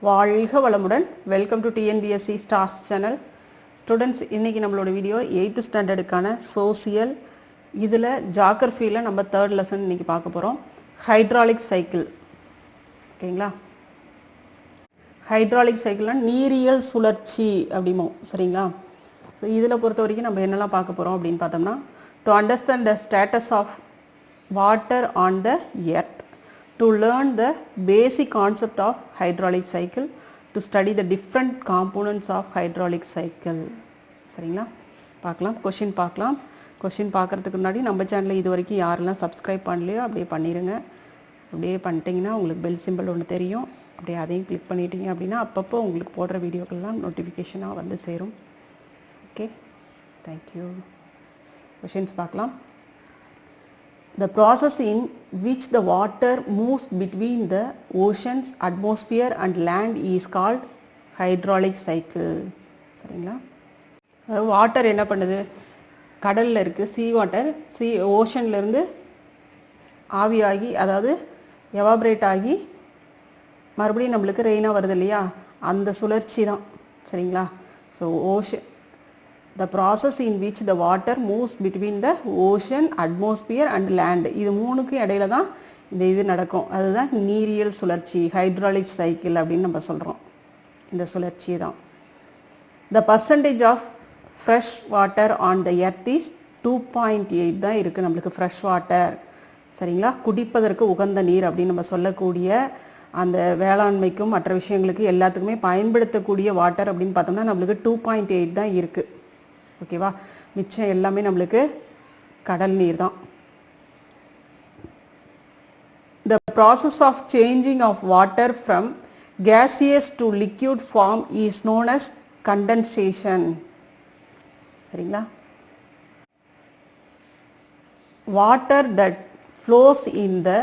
வாழ்க வளமுடன். Welcome to TNPSC stars channel. Students, இன்றைக்கி நம்மளோட வீடியோ 8th ஸ்டாண்டர்டுக்கான சோசியல். இதில் ஜாகிரஃபியில் நம்ம 3rd லெசன் இன்றைக்கி பார்க்க போகிறோம். Hydraulic cycle. ஓகேங்களா? ஹைட்ராலிக் சைக்கிள்னால் நீரியல் சுழற்சி அப்படிமோ, சரிங்களா? ஸோ இதில் பொறுத்த வரைக்கும் நம்ம என்னெல்லாம் பார்க்க போகிறோம் அப்படின்னு பார்த்தோம்னா, to understand the status of water on the earth, to learn the basic concept of hydraulic cycle, to study the different components of hydraulic cycle. சரிங்களா? பார்க்கலாம், கொஷின் பார்க்கலாம். கொஷின் பார்க்குறதுக்கு முன்னாடி நம்ம சேனலில் இது வரைக்கும் யாரெல்லாம் சப்ஸ்கிரைப் பண்ணலையோ அப்படியே பண்ணிடுங்க. அப்படியே பண்ணிட்டீங்கன்னா உங்களுக்கு பெல் சிம்பிள் ஒன்று தெரியும். அப்படியே அதையும் கிளிக் பண்ணிட்டீங்க அப்படின்னா அப்பப்போ உங்களுக்கு போடுற வீடியோக்கள்லாம் நோட்டிஃபிகேஷனாக வந்து சேரும். Okay, thank you. கொஷின்ஸ் பார்க்கலாம். The process in which the water moves between the oceans, atmosphere and land is called hydraulic cycle. சரிங்களா? வாட்டர் என்ன பண்ணுது? கடலில் இருக்குது சீ வாட்டர், ஓஷன்லேருந்து ஆவியாகி, அதாவது எவாபரேட் ஆகி மறுபடியும் நம்மளுக்கு ரெயினாக வருது இல்லையா? அந்த சுழற்சி தான். சரிங்களா? So the process in which the water moves between the ocean, atmosphere and land, இது மூணுக்கும் இடையில தான் இந்த இது நடக்கும். அதுதான் நீரியல் சுழற்சி, ஹைட்ராலிக் சைக்கிள் அப்படின்னு நம்ம சொல்கிறோம். இந்த சுழற்சி தான். the percentage of fresh water on the earth is 2.8 தான் இருக்குது நம்மளுக்கு ஃப்ரெஷ் வாட்டர். சரிங்களா? குடிப்பதற்கு உகந்த நீர் அப்படின்னு நம்ம சொல்லக்கூடிய அந்த வேளாண்மைக்கும் மற்ற விஷயங்களுக்கு எல்லாத்துக்குமே பயன்படுத்தக்கூடிய வாட்டர் அப்படின்னு பார்த்தோம்னா நம்மளுக்கு 2.8 தான் இருக்குது. ஓகேவா? மிச்சம் எல்லாமே நம்மளுக்கு கடல் நீர் தான். The process of changing of water from gaseous to liquid form is known as condensation. சரிங்களா? Water that flows in the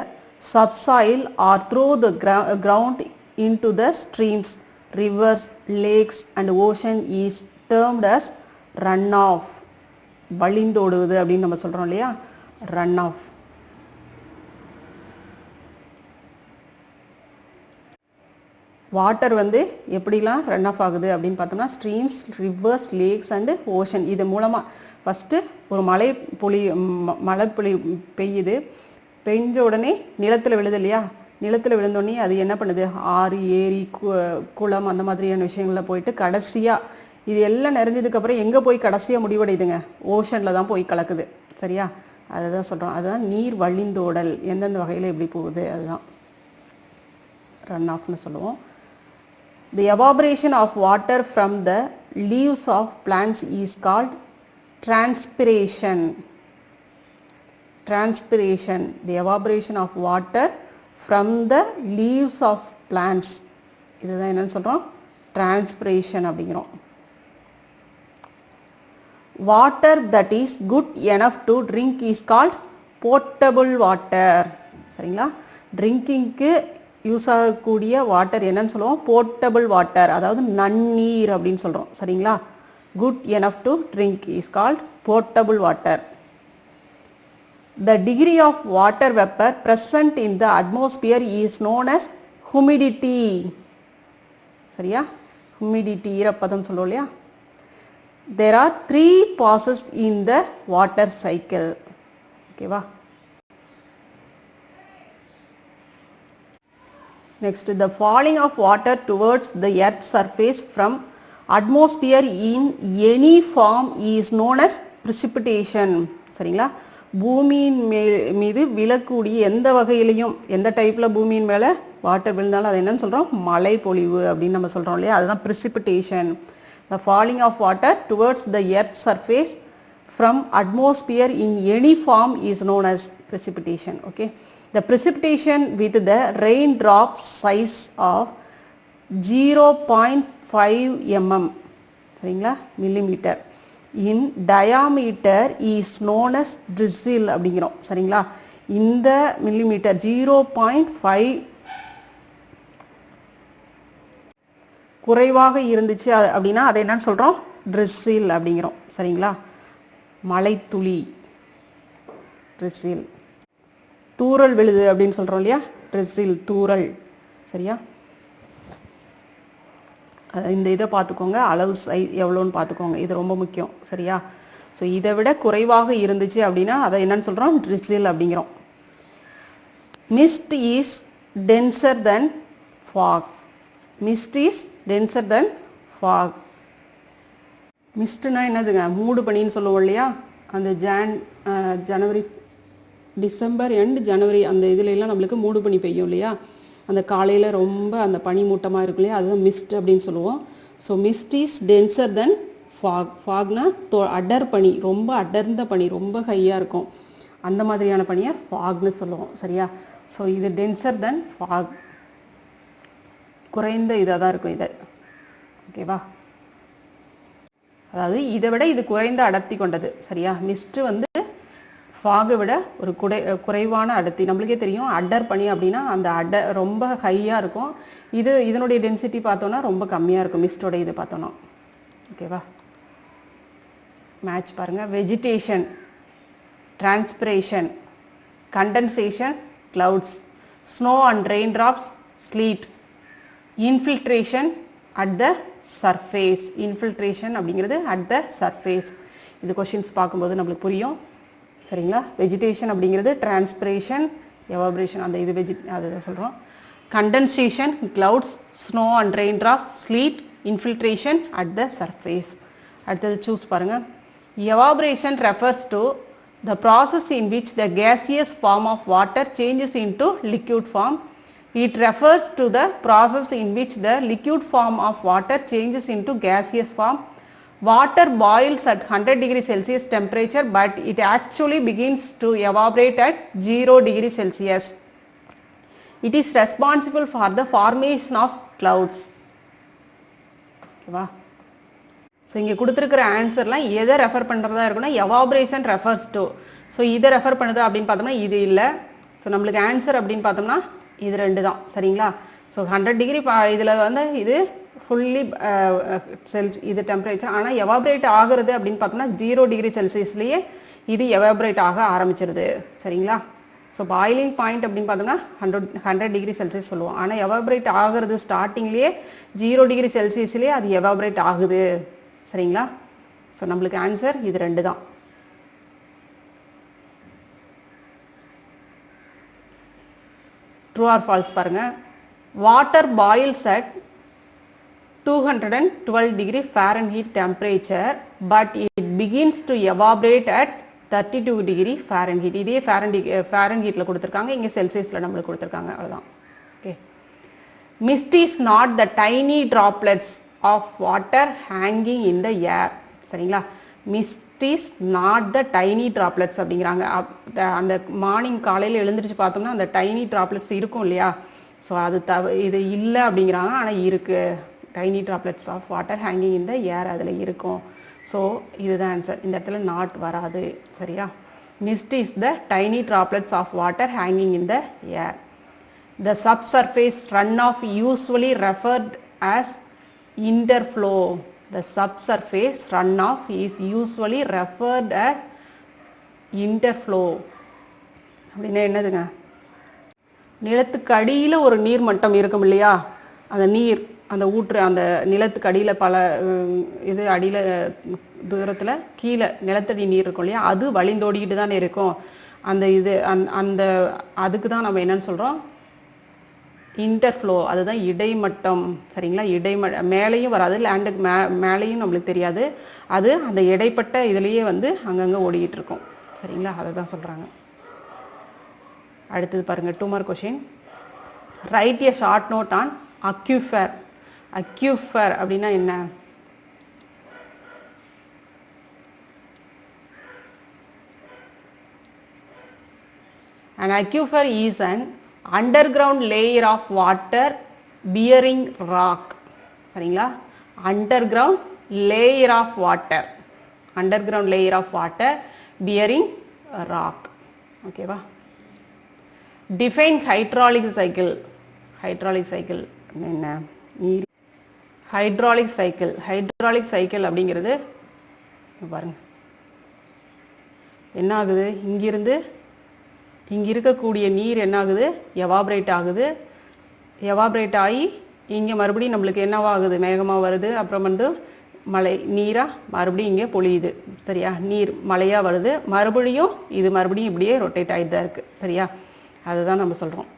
subsoil or through the ground into the streams, rivers, lakes and ocean is termed as run off. வழிந்தோடுவது அப்படின்னு நம்ம சொல்கிறோம் இல்லையா? Run of. Water வந்து எப்படிலாம் run of ஆகுது அப்படின்னு பார்த்தோம்னா, streams, reverse, lakhs and ocean, இது மூலமாக ஃபஸ்ட்டு ஒரு மழை பெய்யுது. பெஞ்ச உடனே நிலத்தில் விழுது இல்லையா? நிலத்தில் விழுந்தோடனே அது என்ன பண்ணுது? ஆறு, ஏரி, குளம் அந்த மாதிரியான விஷயங்களில் போயிட்டு கடைசியாக இது எல்லாம் நிறைஞ்சதுக்கப்புறம் எங்கே போய் கடைசியாக முடிவடையுதுங்க? ஓஷனில் தான் போய் கலக்குது. சரியா? அதை தான் சொல்கிறோம். அதுதான் நீர் வழிந்தோடல். எந்தெந்த வகையில் எப்படி போகுது அதுதான் ரன் ஆஃப்னு சொல்லுவோம். The evaporation of water from the leaves of plants is called transpiration. Transpiration, the evaporation of water from the leaves of plants, இதுதான் என்னன்னு சொல்கிறோம்? டிரான்ஸ்பிரேஷன் அப்படிங்கிறோம். Water that is good enough to drink is called potable water. சரிங்களா? ட்ரிங்கிங்க்கு use ஆகக்கூடிய water என்னன்னு சொல்லுவோம்? Portable water, அதாவது நன்னீர் அப்படின்னு சொல்கிறோம். சரிங்களா? Good enough to drink is called portable water. The degree of water vapor present in the atmosphere is known as humidity. சரியா? humidity ஈரப்பதம் சொல்லுவோம் இல்லையா? There are 3 passes in the water cycle. ஓகேவா? Next, the falling of water towards the earth's surface from atmosphere in any form is known as precipitation. சரிங்களா? பூமியின் மீது விழக்கூடிய எந்த வகையிலையும், எந்த டைப்பில் பூமியின் மேலே வாட்டர் விழுந்தாலும் அது என்னன்னு சொல்கிறோம்? மழை பொழிவு அப்படின்னு நம்ம சொல்கிறோம் இல்லையா? அதுதான் precipitation. The falling of water towards the earth's surface from atmosphere in any form is known as precipitation. Okay, the precipitation with the raindrop size of 0.5 mm, சரிங்களா, millimeter in diameter is known as drizzle அப்படிங்கிறோம். சரிங்களா? இந்த millimeter 0.5 குறைவாக இருந்துச்சு அப்படின்னா அதை என்னன்னு சொல்கிறோம்? ட்ரிசில் அப்படிங்கிறோம். சரிங்களா? மழைத்துளி, ட்ரிசில். தூறல் விழுது அப்படின்னு சொல்கிறோம் இல்லையா? ட்ரிசில், தூறல். சரியா? இந்த இதை பார்த்துக்கோங்க, அளவு எவ்வளோன்னு பார்த்துக்கோங்க, இது ரொம்ப முக்கியம். சரியா? ஸோ இதை விட குறைவாக இருந்துச்சு அப்படின்னா அதை என்னன்னு சொல்கிறோம்? ட்ரிசில் அப்படிங்கிறோம். Mist is denser than fog. Mist is denser than fog. மிஸ்ட்னா என்னதுங்க? மூடு பனின்னு சொல்லுவோம் இல்லையா? அந்த ஜனவரி டிசம்பர் அண்ட் ஜனவரி அந்த இதுலலாம் நம்மளுக்கு மூடு பனி பெய்யும் இல்லையா? அந்த காலையில் ரொம்ப அந்த பனி மூட்டமாக இருக்கும் இல்லையா? அதுதான் மிஸ்ட் அப்படின்னு சொல்லுவோம். So mist is denser than fog. ஃபாக்னா அடர் பனி, ரொம்ப அடர்ந்த பனி, ரொம்ப ஹையாக இருக்கும், அந்த மாதிரியான பனியை ஃபாக்னு சொல்லுவோம். சரியா? ஸோ இது டென்சர் தென் ஃபாக், குறைந்த இதாக தான் இருக்கும் இது. ஓகேவா? அதாவது இதை விட இது குறைந்த அடர்த்தி கொண்டது. சரியா? மிஸ்ட்டு வந்து ஃபாகை விட ஒரு குறைவான அடர்த்தி. நம்மளுக்கே தெரியும் அடர் பனி அப்படின்னா அந்த ரொம்ப ஹையாக இருக்கும். இதனுடைய டென்சிட்டி பார்த்தோன்னா ரொம்ப கம்மியாக இருக்கும் மிஸ்டோட இது பார்த்தோன்னா. ஓகேவா? மேட்ச் பாருங்கள். Vegetation, transpiration, condensation, clouds, snow and rain drops, slit, infiltration at the surface. Infiltration அப்படிங்கிறது அட் த சர்ஃபேஸ். இது கொஷின்ஸ் பார்க்கும்போது நம்மளுக்கு புரியும். சரிங்களா? வெஜிடேஷன் அப்படிங்கிறது டிரான்ஸ்பிரேஷன், எவாபரேஷன், அந்த இது அதுதான் சொல்கிறோம். Condensation, clouds, snow and rain drops, slit, infiltration at the surface. அடுத்தது சூஸ் பாருங்கள். Evaporation refers to the process in which the gaseous form of water changes into liquid form. It refers to the process in which the liquid form of water changes into gaseous form. Water boils at 100 degrees Celsius temperature, but it actually begins to evaporate at 0 degrees Celsius. It is responsible for the formation of clouds. Okay, so இங்கே கொடுத்துருக்கிற ஆன்சர்லாம் எதை refer பண்ணுறதா இருக்குன்னா evaporation refers to. So இதை refer பண்ணுது அப்படின்னு பார்த்தோம்னா இது இல்லை. ஸோ நம்மளுக்கு ஆன்சர் அப்படின்னு பார்த்தோம்னா இது ரெண்டு தான். சரிங்களா? ஸோ 100 டிகிரி இதில் வந்து இது ஃபுல்லி இது டெம்பரேச்சர். ஆனால் எவாபரேட் ஆகுறது அப்படின்னு பார்த்தோம்னா 0 டிகிரி செல்சியஸ்லேயே இது எவாபரேட் ஆக ஆரம்பிச்சிருது. சரிங்களா? ஸோ பாயிலிங் பாயிண்ட் அப்படின்னு பார்த்தோம்னா 100 டிகிரி செல்சியஸ் சொல்லுவோம். ஆனால் எவாபரேட் ஆகுறது ஸ்டார்டிங்லேயே 0 டிகிரி செல்சியஸ்லேயே அது எவாபரேட் ஆகுது. சரிங்களா? ஸோ நம்மளுக்கு ஆன்சர் இது ரெண்டு தான். ட்ரூ ஆர் ஃபால்ஸ் பாருங்க. Water boils at 212 degree Fahrenheit temperature, but it begins to evaporate at 32 degree Fahrenheit. இதே ஃபாரன்ஹீட்டில் கொடுத்துருக்காங்க, இங்கே செல்சியஸில் நம்மளுக்கு கொடுத்துருக்காங்க. அவ்வளோதான். Okay. Mist is not the tiny droplets of water hanging in the air. சரிங்களா? mist is not the tiny droplets அப்படிங்கிறாங்க. அந்த மார்னிங் காலையில் எழுந்திரிச்சு பார்த்தோம்னா அந்த டைனி ட்ராப்லெட்ஸ் இருக்கும் இல்லையா? ஸோ அது இது இல்லை அப்படிங்கிறாங்க. ஆனால் இருக்குது. Tiny droplets of water hanging in the air அதில் இருக்கும். ஸோ இதுதான் ஆன்சர். இந்த இடத்துல நாட் வராது. சரியா? Mist is the tiny droplets of water hanging in the air. The subsurface run off usually referred as interflow. The subsurface runoff is usually referred as interflow. அப்படின்னா என்னதுங்க? நிலத்துக்கு அடியில் ஒரு நீர் மட்டம் இருக்கும் இல்லையா? அந்த நீர் அந்த ஊற்று அந்த நிலத்துக்கு அடியில் பல இது அடியில் தூரத்தில் கீழே நிலத்தடி நீர் இருக்கும் இல்லையா? அது வழிந்தோடிக்கிட்டு தானே இருக்கும். அந்த இது அந்த அதுக்கு தான் நம்ம என்னன்னு சொல்கிறோம்? இன்டர்ஃப்ளோ. அதுதான் இடைமட்டம். சரிங்களா? மேலேயும் வராது, லேண்டுக்கு மேலேயும் நம்மளுக்கு தெரியாது. அது அந்த இடைப்பட்ட இதுலேயே வந்து அங்கங்கே ஓடிக்கிட்டு இருக்கும். சரிங்களா? அதை தான் சொல்கிறாங்க. அடுத்தது பாருங்கள். 2 mark question. Write a short note on aquifer. Aquifer அப்படின்னா என்ன? An aquifer is an underground layer of water bearing rock. சரிங்களா? underground layer of water, underground layer of water bearing rock. ஓகேவா? define hydraulic cycle. hydraulic cycle என்ன? hydraulic cycle. hydraulic cycle அப்படிங்கிறது பாருங்க என்ன ஆகுது? இங்கிருந்து இங்கே இருக்கக்கூடிய நீர் என்ன ஆகுது? எவாபரேட் ஆகுது. எவாபரேட் ஆகி இங்கே மறுபடியும் நம்மளுக்கு என்னவாகுது, மேகமாக வருது, அப்புறம் வந்து மழை நீராக மறுபடியும் இங்கே பொழியுது. சரியா, நீர் மழையாக வருது, மறுபடியும் இது மறுபடியும் இப்படியே ரொட்டேட் ஆகிட்டு தான் இருக்குது. சரியா, அதுதான் நம்ம சொல்கிறோம்.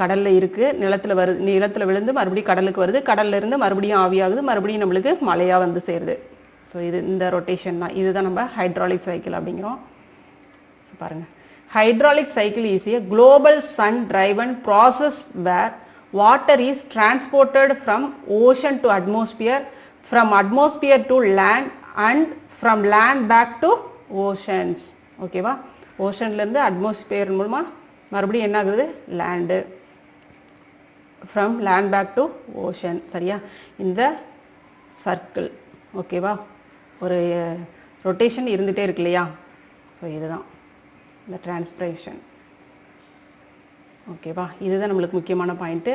கடலில் இருக்குது, நிலத்தில் வருது, நிலத்தில் விழுந்து மறுபடியும் கடலுக்கு வருது, கடல்ல இருந்து மறுபடியும் ஆவியாகுது, மறுபடியும் நம்மளுக்கு மழையாக வந்து சேருது. ஸோ இது இந்த ரொட்டேஷன் தான், இதுதான் நம்ம ஹைட்ராலிக் சைக்கிள் அப்படிங்கிறோம். பாருங்கள், hydraulic cycle is a global sun driven process where water is transported from ocean to atmosphere, from atmosphere to land and from land back to oceans. ஓகேவா, ஓஷன்ல இருந்து அட்மாஸ்பியர் மூலமா மறுபடியும் என்ன ஆகுது, land, from land back to ocean. சரியா, இந்த circle ஓகேவா, ஒரு ரொட்டேஷன் இருந்துகிட்டே இருக்கு இல்லையா. ஸோ இதுதான் இந்த டிரான்ஸ்பிரேஷன். ஓகேவா, இதுதான் நம்மளுக்கு முக்கியமான point.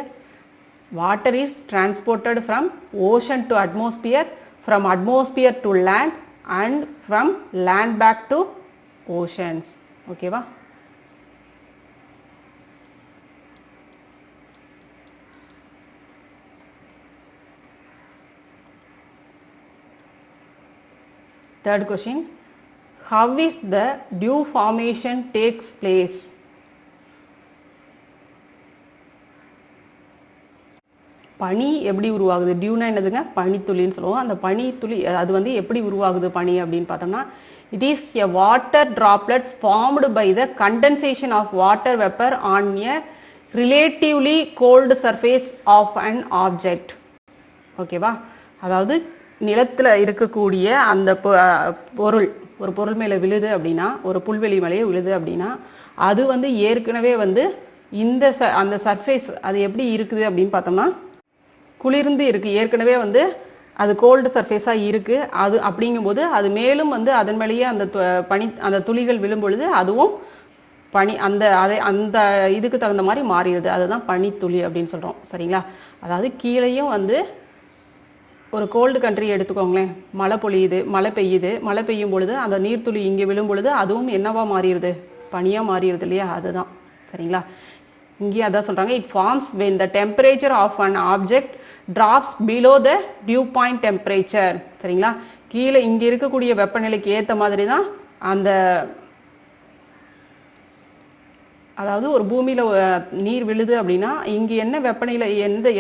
Water is transported from ocean to atmosphere, from atmosphere to land and from land back to oceans. ஓகேவா, third question, how is the dew formation takes place? பனி எப்படி உருவாகுது, டியூனா என்னதுங்க, பனித்துளின்னு சொல்லுவோம். அந்த பனித்துளி அது வந்து எப்படி உருவாகுது பனி அப்படின்னு பார்த்தோம்னா, it is a water droplet formed by the condensation of water vapor on a relatively cold surface of an object. ஓகேவா, அதாவது நிலத்தில் இருக்கக்கூடிய அந்த பொருள், ஒரு பொருள் மேலே விழுது அப்படின்னா, ஒரு புல்வெளி மேலேயே விழுது அப்படின்னா, அது வந்து ஏற்கனவே வந்து இந்த அந்த சர்ஃபேஸ் அது எப்படி இருக்குது அப்படின்னு பார்த்தோம்னா, குளிர்ந்து இருக்குது, ஏற்கனவே வந்து அது கோல்டு சர்ஃபேஸாக இருக்குது. அது அப்படிங்கும்போது அது மேலும் வந்து அதன் மேலேயே அந்த அந்த துளிகள் விழும் பொழுது அதுவும் பனி அந்த இதுக்கு தகுந்த மாதிரி மாறிடுது. அதுதான் பனித்துளி அப்படின்னு சொல்கிறோம். சரிங்களா, அதாவது கீழேயும் வந்து ஒரு கோல்டு கண்ட்ரி எடுத்துக்கோங்களேன், மழை பொழியுது, மழை பெய்யுது, மழை பெய்யும் பொழுது அந்த நீர்த்துளி இங்கே விழும் பொழுது அதுவும் என்னவா மாறிடுது, பனியாக மாறிடுது இல்லையா. அதுதான் சரிங்களா, இங்கேயும் அதான் சொல்கிறாங்க, it forms when the temperature of an object drops below the dew point temperature. சரிங்களா, கீழே இங்கே இருக்கக்கூடிய வெப்பநிலைக்கு ஏற்ற மாதிரி தான் அந்த, அதாவது ஒரு பூமியில் நீர் விழுது அப்படின்னா இங்கே என்ன வெப்பநிலை,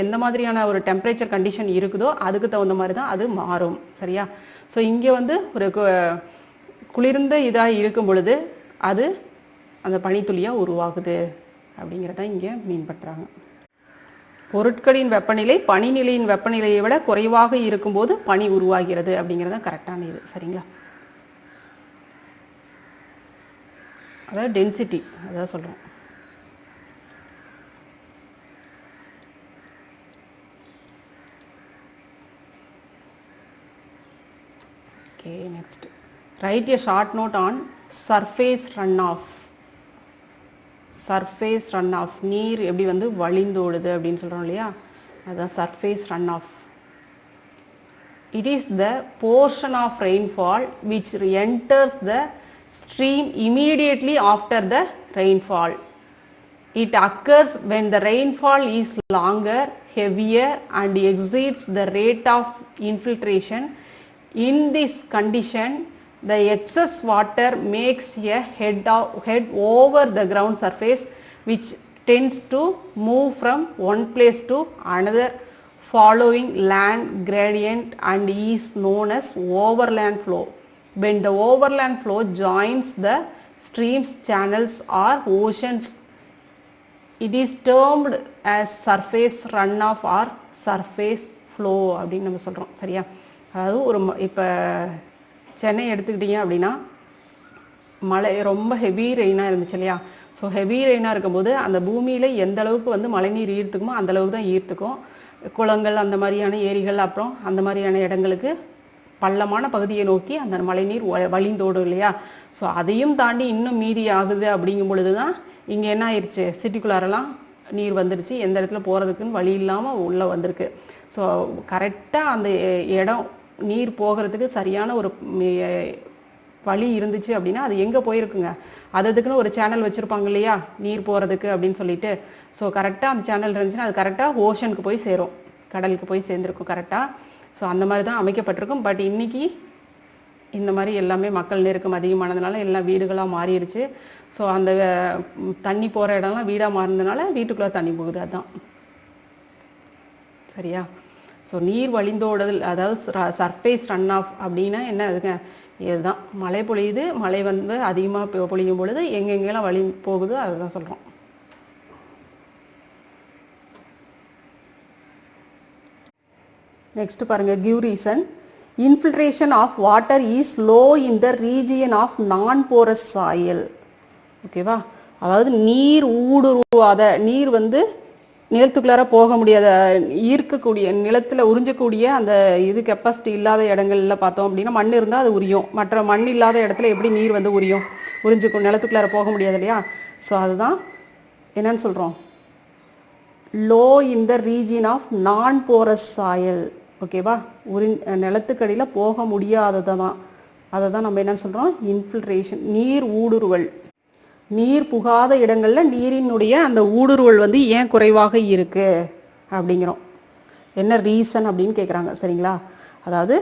எந்த மாதிரியான ஒரு டெம்பரேச்சர் கண்டிஷன் இருக்குதோ அதுக்கு தகுந்த மாதிரி தான் அது மாறும். சரியா, ஸோ இங்கே வந்து ஒரு குளிர்ந்த இதாக இருக்கும் பொழுது அது அந்த பனித்துளியாக உருவாகுது அப்படிங்கிறத இங்கே மீன் பண்ணுறாங்க. பொருட்களின் வெப்பநிலை பனிநிலையின் வெப்பநிலையை விட குறைவாக இருக்கும்போது பனி உருவாகிறது அப்படிங்கிறது கரெக்டான இது. சரிங்களா, அதாவது டென்சிட்டி அதான் சொல்கிறோம். Okay, next, write a short note on surface runoff. Surface run off, நீர் எப்படி வந்து வழிந்தோடுது அப்படின்னு சொல்கிறோம் இல்லையா, அதுதான் surface run off. It is the portion of rainfall which enters the stream immediately after the rainfall. It occurs when the rainfall is longer, heavier and exceeds the rate of infiltration. In this condition, the excess water makes a head over the ground surface, which tends to move from one place to another following land gradient and is known as overland flow. When the overland flow joins the streams, channels or oceans, it is termed as surface runoff or surface flow அப்படின்னு நம்ம சொல்கிறோம். சரியா, அதாவது ஒரு இப்போ சென்னை எடுத்துக்கிட்டீங்க அப்படின்னா மழை ரொம்ப ஹெவி ரெயினாக இருந்துச்சு இல்லையா. ஸோ ஹெவி ரெயினாக இருக்கும்போது அந்த பூமியில் எந்த அளவுக்கு வந்து மழைநீர் ஈர்த்துக்குமோ அந்த அளவுக்கு தான் ஈர்த்துக்கும். குளங்கள், அந்த மாதிரியான ஏரிகள், அப்புறம் அந்த மாதிரியான இடங்களுக்கு பள்ளமான பகுதியை நோக்கி அந்த மழைநீர் வழிந்தோடும் இல்லையா. ஸோ அதையும் தாண்டி இன்னும் மீதி ஆகுது அப்படிங்கும் பொழுது தான் இங்கே என்ன ஆயிடுச்சு, சிட்டிக்குள்ளாரெல்லாம் நீர் வந்துடுச்சு, எந்த இடத்துல போகிறதுக்குன்னு வழி இல்லாமல் உள்ளே வந்திருக்கு. ஸோ கரெக்டாக அந்த இடம் நீர் போகிறதுக்கு சரியான ஒரு வழி இருந்துச்சு அப்படின்னா அது எங்கே போயிருக்குங்க, அதுக்குன்னு ஒரு சேனல் வச்சுருப்பாங்க இல்லையா நீர் போகிறதுக்கு அப்படின்னு சொல்லிட்டு. ஸோ கரெக்டாக அந்த சேனல் இருந்துச்சுன்னா அது கரெக்டாக ஓஷனுக்கு போய் சேரும். கடலுக்கு போய் சேர்ந்துருக்கும் கரெக்டாக. ஸோ அந்த மாதிரி தான் அமைக்கப்பட்டிருக்கும். பட் இன்னைக்கு இந்த மாதிரி எல்லாமே மக்கள் நெருக்கம் அதிகமானதுனால எல்லாம் வீடுகளாக மாறிடுச்சு. ஸோ அந்த தண்ணி போகிற இடம்லாம் வீடாக மாறினதுனால வீட்டுக்குள்ளே தண்ணி போகுது. அதுதான் சரியா. ஸோ நீர் வழிந்தோடுதல், அதாவது சர்ஃபேஸ் ரன் ஆஃப் அப்படின்னா என்ன அதுங்க, இதுதான் மழை பொழியுது, மழை வந்து அதிகமாக பொழியும் பொழுது எங்கெங்கெல்லாம் வழி போகுது அதுதான் சொல்கிறோம். நெக்ஸ்ட் பாருங்க, give reason. Infiltration of water is low in the region of non porous soil. ஓகேவா, அதாவது நீர் ஊடுருவாத, நீர் வந்து நிலத்துக்குள்ளார போக முடியாத, ஈர்க்கக்கூடிய நிலத்தில் உறிஞ்சக்கூடிய அந்த இது கெப்பாசிட்டி இல்லாத இடங்கள்ல பார்த்தோம் அப்படின்னா மண் இருந்தால் அது உரியும். மற்ற மண் இல்லாத இடத்துல எப்படி நீர் வந்து உறிஞ்சிக்கும், நிலத்துக்குள்ளார போக முடியாது இல்லையா. ஸோ அதுதான் என்னன்னு சொல்கிறோம், low in the region of non porous soil. ஓகேவா, நிலத்துக்கடியில் போக முடியாததை தான், அதை தான் நம்ம என்னன்னு சொல்கிறோம், இன்ஃபில்ட்ரேஷன், நீர் ஊடுருவல். நீர் புகாத இடங்களில் நீரினுடைய அந்த ஊடுருவல் வந்து ஏன் குறைவாக இருக்கு அப்படிங்கிறோம். என்ன ரீசன் அப்படின்னு கேட்குறாங்க. சரிங்களா, அதாவது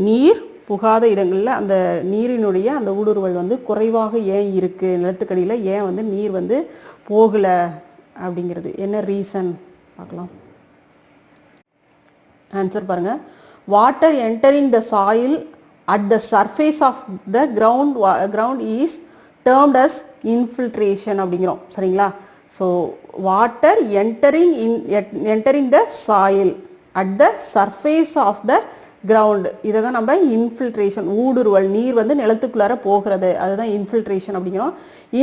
நீர் புகாத இடங்களில் அந்த நீரினுடைய அந்த ஊடுருவல் வந்து குறைவாக ஏன் இருக்கு, நிலத்துக்கடியில் ஏன் வந்து நீர் வந்து போகலை அப்படிங்கிறது என்ன ரீசன் பார்க்கலாம். ஆன்சர் பாருங்க, water entering the soil at the surface of the ground is termed as infiltration அப்படிங்கிறோம். சரிங்களா, so water entering the soil at the surface of the ground, இதை தான் நம்ம இன்ஃபில்ட்ரேஷன், ஊடுருவல், நீர் வந்து நிலத்துக்குள்ளார போகிறது, அதுதான் இன்ஃபில்ட்ரேஷன் அப்படிங்கிறோம்.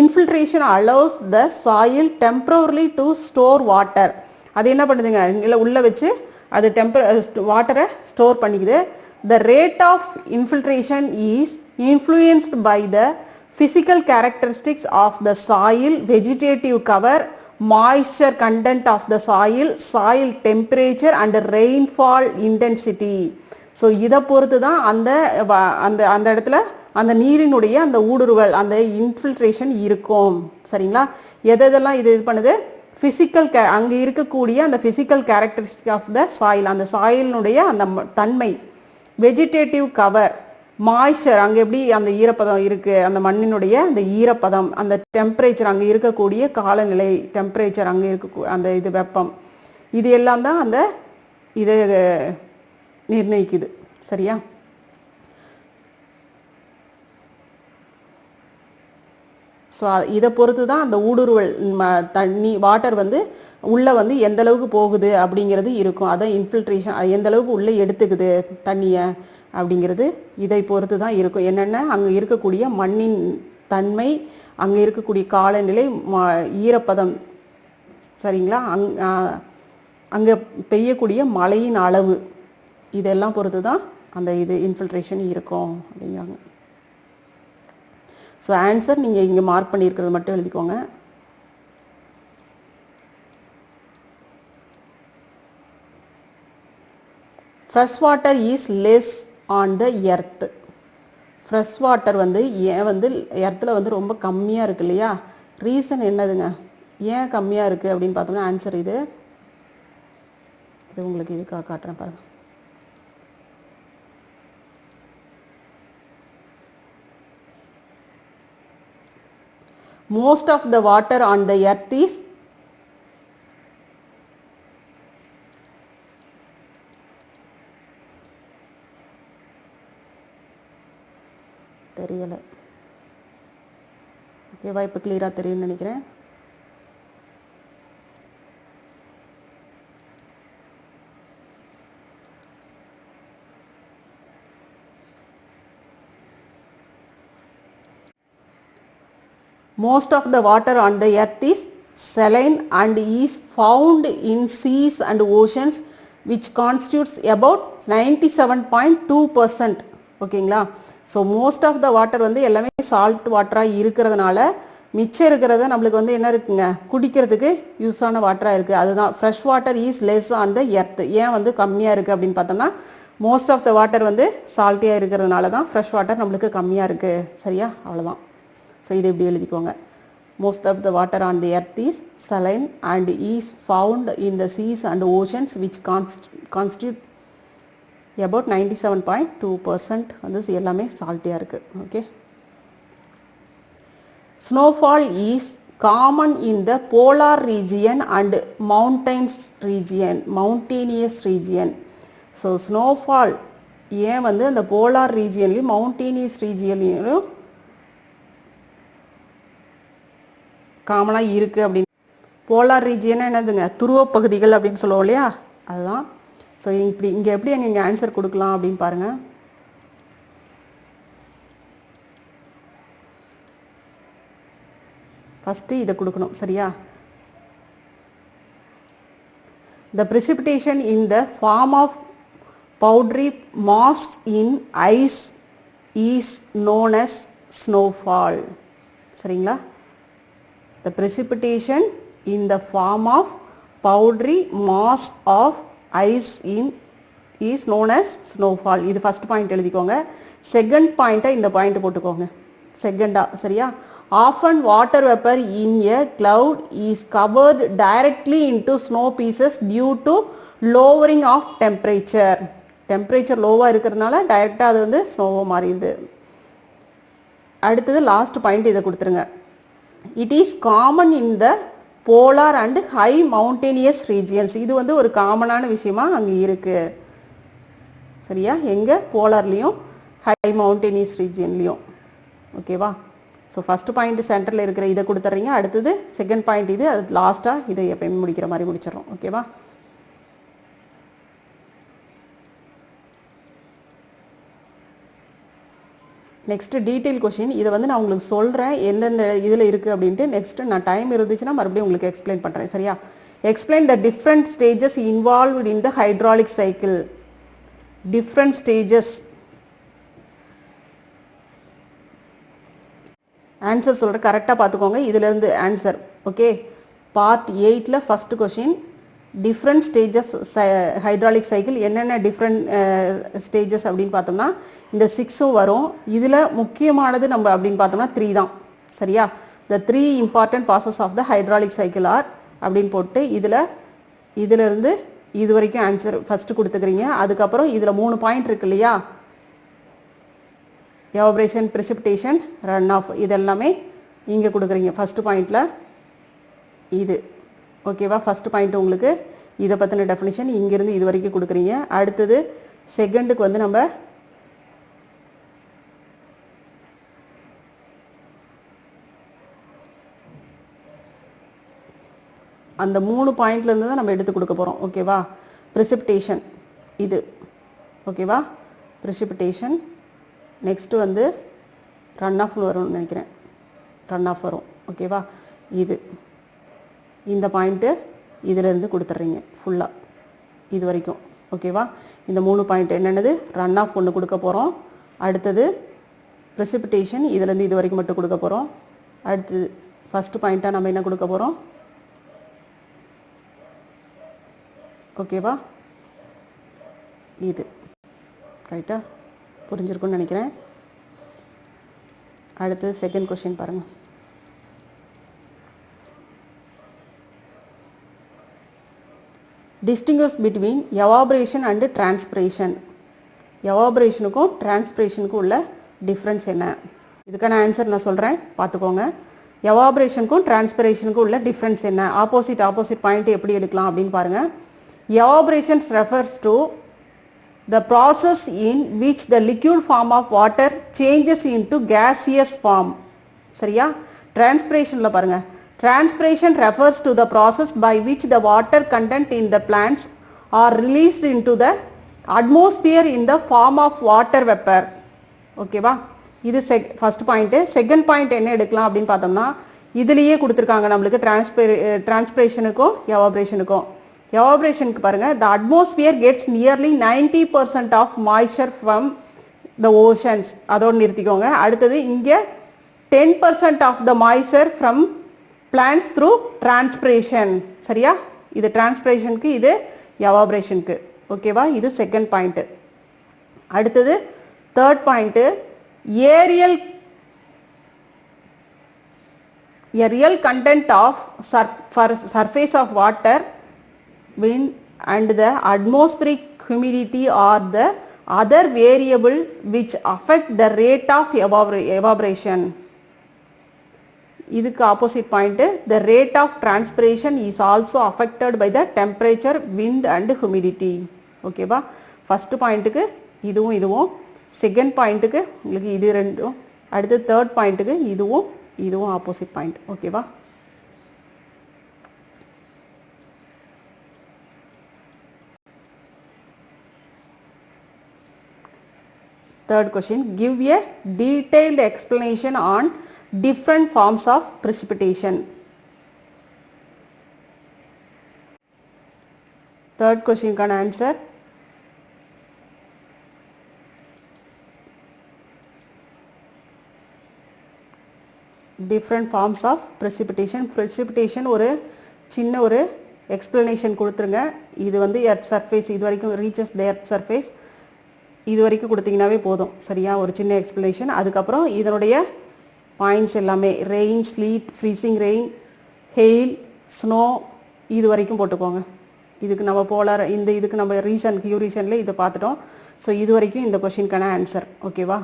Infiltration allows the soil temporarily to store water. அது என்ன பண்ணுதுங்க, இல்லை உள்ளே வச்சு அது வாட்டரை ஸ்டோர் பண்ணிக்குது. The rate of infiltration is influenced by the physical characteristics of the soil, vegetative cover, moisture content of the soil temperature and rainfall intensity. So இதை பொறுத்து தான் அந்த அந்த இடத்துல அந்த நீரினுடைய அந்த ஊடுருவல், அந்த இன்ஃபில்ட்ரேஷன் இருக்கும். சரிங்களா, எதெல்லாம் இது பண்ணுது, ஃபிசிக்கல் அங்கே இருக்கக்கூடிய அந்த physical characteristic of the soil, அந்த சாயிலினுடைய அந்த தன்மை, வெஜிடேட்டிவ் கவர், மாய்ஸ்சர், அங்கே எப்படி அந்த ஈரப்பதம் இருக்குது, அந்த மண்ணினுடைய அந்த ஈரப்பதம், அந்த டெம்பரேச்சர், அங்கே இருக்கக்கூடிய காலநிலை டெம்பரேச்சர், அங்கே இருக்க அந்த இது வெப்பம், இது எல்லாம் தான் அந்த இதை நிர்ணயிக்குது. சரியா, ஸோ இதை பொறுத்து தான் அந்த ஊடுருவல் தண்ணி வாட்டர் வந்து உள்ளே வந்து எந்த அளவுக்கு போகுது அப்படிங்கிறது இருக்கும். அதான் இன்ஃபில்ட்ரேஷன், எந்த அளவுக்கு உள்ளே எடுத்துக்குது தண்ணியை அப்படிங்கிறது இதை பொறுத்து தான் இருக்கும். என்னென்ன அங்கே இருக்கக்கூடிய மண்ணின் தன்மை, அங்கே இருக்கக்கூடிய காலநிலை, ஈரப்பதம், சரிங்களா, அங்கே பெய்யக்கூடிய மழையின் அளவு, இதெல்லாம் பொறுத்து தான் அந்த இது இன்ஃபில்ட்ரேஷன் இருக்கும் அப்படிங்கிறாங்க. ஸோ ஆன்சர் நீங்கள் இங்கே மார்க் பண்ணியிருக்கிறது மட்டும் எழுதிக்கோங்க. Fresh water is less on the earth. Fresh water வந்து ஏன் வந்து எர்த்தில் வந்து ரொம்ப கம்மியாக இருக்கு இல்லையா, ரீசன் என்னதுங்க, ஏன் கம்மியாக இருக்குது அப்படின்னு பார்த்தோம்னா ஆன்சர் இது உங்களுக்கு இதுக்காக காட்டுறேன் பாருங்கள். Most of the water on the earth is தெரியல. ஓகேவா, இப்போ கிளியராக தெரியும்னு நினைக்கிறேன். Most of the water on the earth is saline and is found in seas and oceans, which constitutes about 97.2%. ஓகேங்களா, so most of the water வந்து எல்லாமே salt வாட்டராக இருக்கிறதுனால மிச்சம் இருக்கிறத நம்மளுக்கு வந்து என்ன இருக்குங்க, குடிக்கிறதுக்கு யூஸான வாட்டராக இருக்குது. அதுதான் fresh water is less on the earth. ஏன் வந்து கம்மியாக இருக்குது அப்படின்னு பார்த்தோம்னா மோஸ்ட் ஆஃப் த வாட்டர் வந்து சால்ட்டியாக இருக்கிறதுனால தான் ஃப்ரெஷ் வாட்டர் நம்மளுக்கு கம்மியாக இருக்குது. சரியா, அவ்வளோதான். ஸோ இது எப்படி எழுதிக்கோங்க, most of the water on the earth is saline and is found in the seas and oceans which constitute about 97.2% வந்து எல்லாமே சால்ட்டியாக இருக்குது. Okay, snowfall is common in the polar region and mountainous region. So snowfall ஏன் வந்து அந்த polar ரீஜியன்லையும் mountainous ரீஜியன்லையும் காமனாக இருக்குது அப்படின்னு. Polar ரீஜியன்னா என்னதுங்க, துருவப்பகுதிகள் அப்படின்னு சொல்லுவோம் இல்லையா, அதுதான். ஸோ இப்படி இங்கே எப்படி நீங்கள் ஆன்சர் கொடுக்கலாம் அப்படின்னு பாருங்கள். ஃபஸ்ட்டு இதை கொடுக்கணும், சரியா? The precipitation in the form of powdery mass in ice is known as snowfall. சரிங்களா? The precipitation in the form of powdery mass of ice in is known as snowfall. இது first point எழுதிக்கோங்க. Second பாயிண்ட்டை இந்த point போட்டுக்கோங்க, செகண்டா, சரியா? Often water vapor in a cloud is covered directly into snow pieces due to lowering of temperature. Temperature லோவாக இருக்கிறதுனால டைரெக்டாக அது வந்து ஸ்னோவாக மாறிடுது. அடுத்தது லாஸ்ட் பாயிண்ட் இதை கொடுத்துருங்க. It is common in the polar and high mountainous regions. இது வந்து ஒரு காமனான விஷயமா அங்கே இருக்குது, சரியா? எங்கே? போலார்லேயும் ஹை மவுண்டேனியஸ் ரீஜியன்லேயும். ஓகேவா? ஸோ ஃபஸ்ட்டு பாயிண்ட் சென்டரில் இருக்கிற இதை கொடுத்துட்றீங்க. அடுத்தது செகண்ட் பாயிண்ட் இது, அது லாஸ்ட்டாக இதை எப்பயுமே முடிக்கிற மாதிரி முடிச்சிடறோம். ஓகேவா? Next detail question. இதை வந்து நான் உங்களுக்கு சொல்கிறேன் எந்தெந்த இதில் இருக்குது அப்படின்ட்டு. நெக்ஸ்ட்டு நான் டைம் இருந்துச்சுன்னா மறுபடியும் உங்களுக்கு எக்ஸ்பிளைன் பண்ணுறேன், சரியா? Explain the different stages involved in the hydraulic cycle. Different stages answer சொல்கிறேன், கரெக்டாக பார்த்துக்கோங்க. இதிலேருந்து ஆன்சர். ஓகே, பார்ட் 8ல் first question, different stages hydraulic cycle. என்னென்ன டிஃப்ரெண்ட் ஸ்டேஜஸ் அப்படின்னு பார்த்தோம்னா இந்த 6ம் வரும். இதில் முக்கியமானது நம்ம அப்படின்னு பார்த்தோம்னா 3 தான், சரியா? The 3 important process of the hydraulic cycle are அப்படின்னு போட்டு இதிலிருந்து இது வரைக்கும் ஆன்சர் ஃபஸ்ட்டு கொடுத்துக்கிறீங்க. அதுக்கப்புறம் இதில் 3 பாயிண்ட் இருக்கு இல்லையா, எவாபரேஷன், பிரிசிபிடேஷன், ரன் ஆஃப், இதெல்லாமே இங்கே கொடுக்குறீங்க ஃபஸ்ட்டு பாயிண்டில். இது ஓகேவா? ஃபஸ்ட்டு பாயிண்ட் உங்களுக்கு இதை பற்றின டெஃபினிஷன் இங்கேருந்து இது வரைக்கும் கொடுக்குறீங்க. அடுத்தது செகண்டுக்கு வந்து நம்ம அந்த 3 பாயிண்ட்லேருந்து தான் நம்ம எடுத்து கொடுக்க போகிறோம். ஓகேவா? பிரிசிபிடேஷன் இது, ஓகேவா? பிரிசிபிடேஷன். நெக்ஸ்ட்டு வந்து ரன் ஆஃப்னு வரும்னு நினைக்கிறேன், ரன் ஆஃப் வரும். ஓகேவா? இந்த பாயிண்ட்டு இதிலேருந்து கொடுத்துட்றீங்க ஃபுல்லாக இது வரைக்கும். ஓகேவா? இந்த 3 பாயிண்ட் என்னென்னது, ரன் ஆஃப் ஒன்று கொடுக்க போகிறோம். அடுத்தது ப்ரெசிபிடேஷன், இதுலேருந்து இது வரைக்கும் மட்டும் கொடுக்க போகிறோம். அடுத்தது ஃபஸ்ட்டு பாயிண்ட்டாக நம்ம என்ன கொடுக்க போகிறோம்? ஓகேவா? இது ரைட்டா? புரிஞ்சிருக்குன்னு நினைக்கிறேன். அடுத்தது செகண்ட் கொஸ்டின் பாருங்கள். Distinguish between evaporation and transpiration. எவாபரேஷனுக்கும் டிரான்ஸ்பிரேஷனுக்கும் உள்ள டிஃப்ரென்ஸ் என்ன? இதுக்கான ஆன்சர் நான் சொல்கிறேன், பார்த்துக்கோங்க. எவாபரேஷனுக்கும் டிரான்ஸ்பிரேஷனுக்கும் உள்ள டிஃப்ரென்ஸ் என்ன? ஆப்போசிட் பாயிண்ட் எப்படி எடுக்கலாம் அப்படின்னு பாருங்கள். Evaporation refers to the process in which the liquid form of water changes into gaseous form. சரியா? டிரான்ஸ்பிரேஷன்ல பாருங்க, transpiration refers to the process by which the water content in the plants are released into the atmosphere in the form of water vapor. ஓகேவா? இது first point. Second point என்ன எடுக்கலாம் அப்படின்னு பார்த்தோம்னா இதுலேயே கொடுத்துருக்காங்க நம்மளுக்கு டிரான்ஸ்பிரேஷனுக்கும் எவாபரேஷனுக்கும். எவாபரேஷனுக்கு பாருங்க, the atmosphere gets nearly 90% of moisture from the oceans. அதோடு நிறுத்திக்கோங்க. அடுத்தது இங்கே 10% of the moisture from plants through transpiration. சரியா? இது டிரான்ஸ்பிரேஷனுக்கு, இது எவாபரேஷனுக்கு. ஓகேவா? இது செகண்ட் பாயிண்ட். அடுத்தது third point, a real content of surface of water when and the atmospheric humidity are the other variable which affect the rate of evaporation. இதுக்கு opposite point, the rate of transpiration is also affected by the temperature, wind and humidity. ஓகேவா? First பாயிண்ட்டுக்கு இதுவும் இதுவும், second பாயிண்ட்டுக்கு உங்களுக்கு இது ரெண்டும், அடுத்து தேர்ட் பாயிண்ட்டுக்கு இதுவும் இதுவும் ஆப்போசிட் பாயிண்ட். ஓகேவா? Third question, give a detailed explanation on different forms of precipitation. Third question can answer. Different forms of precipitation. Precipitation ஒரு சின்ன ஒரு explanation கொடுத்துருங்க. இது வந்து earth surface, இது வரைக்கும் reaches the earth surface, இது வரைக்கும் கொடுத்தீங்கன்னாவே போதும். சரியா? ஒரு சின்ன explanation. அதுக்கப்புறம் இதனுடைய பாயிண்ட்ஸ் எல்லாமே rain, slit, freezing rain, hail, snow, இது வரைக்கும் போட்டுக்கோங்க. இதுக்கு நம்ம போலார் இந்த இதுக்கு நம்ம கியூ ரீசன்ல இதை பார்த்துட்டோம். ஸோ இது வரைக்கும் இந்த கொஷினுக்கான ஆன்சர். ஓகேவா?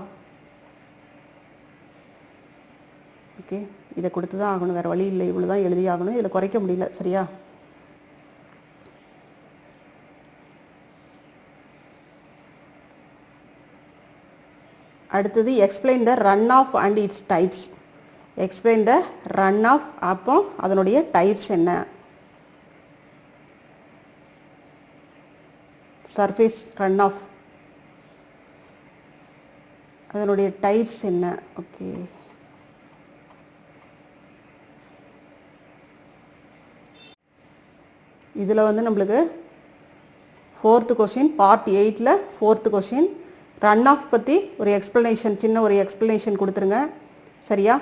ஓகே, இதை கொடுத்து தான் ஆகணும், வேறு வழி இல்லை, இவ்வளோ தான் எழுதி ஆகணும், இதில் குறைக்க முடியல. சரியா? அடுத்தது explain the run off and its types. Explain the run off, அப்போ அதனுடைய டைப்ஸ் என்ன? சர்ஃபேஸ் ரன் ஆஃப், அதனுடைய டைப்ஸ் என்ன? ஓகே, இதில் வந்து நம்மளுக்கு ஃபோர்த்து கொஷின், பார்ட் 8ல் ஃபோர்த்து கொஷின், ரன் ஆஃப் பற்றி ஒரு எக்ஸ்ப்ளனேஷன், சின்ன ஒரு எக்ஸ்ப்ளனேஷன் கொடுத்துருங்க. சரியா?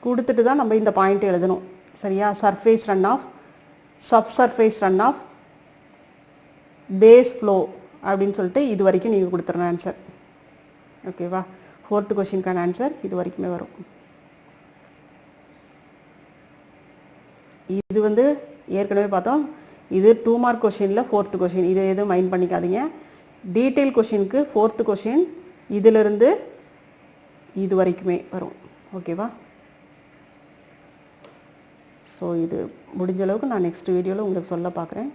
கொடுத்துட்டு தான் நம்ம இந்த பாயிண்ட் எழுதணும். சரியா? Surface run off, subsurface run off, base flow அப்படின்னு சொல்லிட்டு இது வரைக்கும் நீங்கள் கொடுத்துருங்க ஆன்சர். ஓகேவா? ஃபோர்த்து கொஷினுக்கான ஆன்சர் இது வரைக்குமே வரும். இது வந்து ஏற்கனவே பார்த்தோம், இது 2 மார்க் கொஷினில் ஃபோர்த்து கொஷின், இதை எதுவும் மைண்ட் பண்ணிக்காதீங்க. டீட்டெயில் கொஷினுக்கு ஃபோர்த்து கொஷின் இதிலிருந்து இது வரைக்குமே வரும். ஓகேவா? ஸோ இது முடிஞ்ச அளவுக்கு நான் நெக்ஸ்ட் வீடியோவில் உங்களுக்கு சொல்ல பார்க்குறேன்.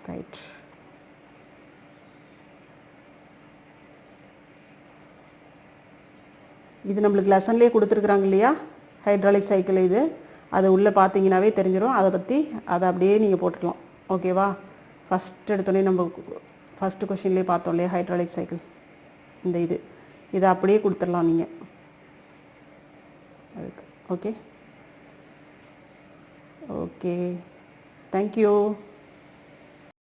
ரைட், இது நம்மளுக்கு லெசன்லேயே கொடுத்துருக்குறாங்க இல்லையா, ஹைட்ராலிக் சைக்கிள். இது அது உள்ளே பார்த்தீங்கன்னாவே தெரிஞ்சிடும். அதை அப்படியே நீங்கள் போட்டுக்கலாம். ஓகேவா? ஃபஸ்ட் எடுத்தோடனே நம்ம ஃபஸ்ட்டு கொஷின்லேயே பார்த்தோம் இல்லையா ஹைட்ராலிக் சைக்கிள், இந்த இதை அப்படியே கொடுத்துடலாம் நீங்கள் அதுக்கு. Okay okay, thank you.